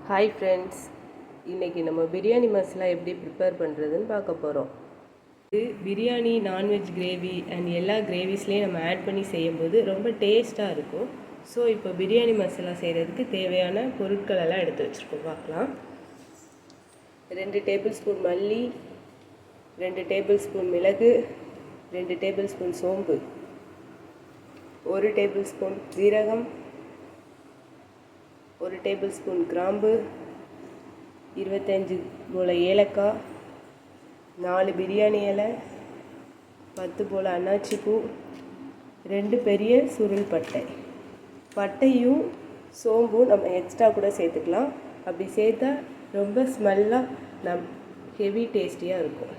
Hi friends, இன்றைக்கி நம்ம பிரியாணி மசாலா எப்படி ப்ரிப்பேர் பண்ணுறதுன்னு பார்க்க போகிறோம். இது பிரியாணி, நான்வெஜ் கிரேவி அண்ட் எல்லா கிரேவிஸ்லேயும் நம்ம ஆட் பண்ணி செய்யும்போது ரொம்ப டேஸ்ட்டாக இருக்கும். ஸோ இப்போ பிரியாணி மசாலா செய்கிறதுக்கு தேவையான பொருட்கள் எல்லாம் எடுத்து வச்சுருக்கோம். பார்க்கலாம். 2 டேபிள் ஸ்பூன் மல்லி, 2 டேபிள் ஸ்பூன் மிளகு, 2 டேபிள் ஸ்பூன் சோம்பு, 1 டேபிள் ஸ்பூன் ஜீரகம், 1 டேபிள் ஸ்பூன் கிராம்பு, 25 போல் ஏலக்காய், 4 பிரியாணி இலை, 10 போல் அன்னாச்சி பூ, 2 பெரிய சுருள் பட்டை. பட்டையும் சோம்பும் நம்ம எக்ஸ்ட்ரா கூட சேர்த்துக்கலாம். அப்படி சேர்த்தா ரொம்ப ஸ்மெல்லாக ஹெவி டேஸ்டியாக இருக்கும்.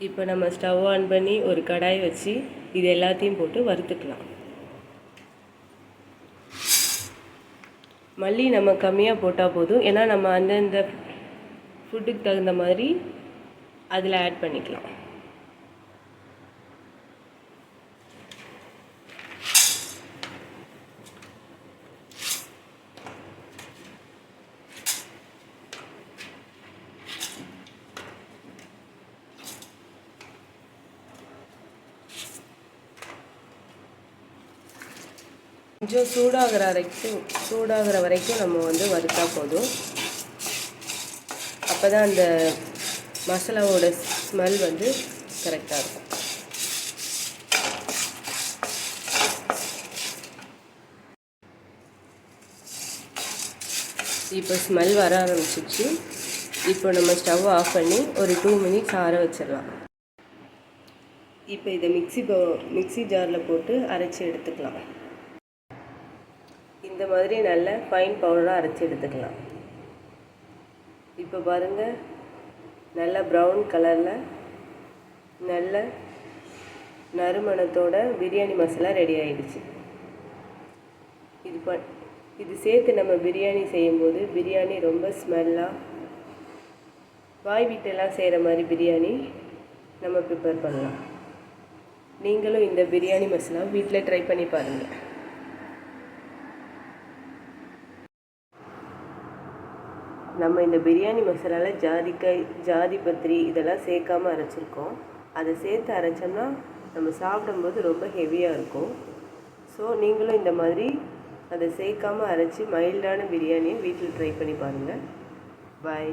இப்போ நம்ம ஸ்டவ் ஆன் பண்ணி ஒரு கடாய் வச்சு இது எல்லாத்தையும் போட்டு வறுத்துக்கலாம். மல்லி நம்ம கம்மியாக போட்டால் போதும், ஏன்னா நம்ம அந்தந்த ஃபுட்டுக்கு தகுந்த மாதிரி அதில் ஆட் பண்ணிக்கலாம். கொஞ்சம் சூடாகிற வரைக்கும் நம்ம வறுத்தா போதும். அப்போ தான் அந்த மசாலாவோட ஸ்மெல் கரெக்டாக இருக்கும். இப்போ ஸ்மெல் வர ஆரம்பிச்சிச்சு. இப்போ நம்ம ஸ்டவ் ஆஃப் பண்ணி ஒரு 2 மினிட்ஸ் ஆற வச்சிடலாம். இப்போ இதை மிக்ஸி ஜாரில் போட்டு அரைச்சி எடுத்துக்கலாம். இந்த மாதிரி நல்ல ஃபைன் பவுடராக அரைச்சி எடுத்துக்கலாம். இப்போ பாருங்கள், நல்ல ப்ரௌன் கலரில் நல்ல நறுமணத்தோட பிரியாணி மசாலா ரெடி ஆகிடுச்சு. இது சேர்த்து நம்ம பிரியாணி செய்யும்போது பிரியாணி ரொம்ப ஸ்மெல்லாக வாய் வீட்டெல்லாம் செய்கிற மாதிரி பிரியாணி நம்ம ப்ரிப்பேர் பண்ணலாம். நீங்களும் இந்த பிரியாணி மசாலா வீட்டில் ட்ரை பண்ணி பாருங்கள். நம்ம இந்த பிரியாணி மசாலாவில் ஜாதிக்காய், ஜாதிபத்திரி இதெல்லாம் சேர்க்காமல் அரைச்சிருக்கோம். அதை சேர்த்து அரைச்சோம்னா நம்ம சாப்பிடும்போது ரொம்ப ஹெவியாக இருக்கும். ஸோ நீங்களும் இந்த மாதிரி அதை சேர்க்காமல் அரைச்சி மைல்டான பிரியாணியை வீட்டில் ட்ரை பண்ணி பாருங்கள். பாய்.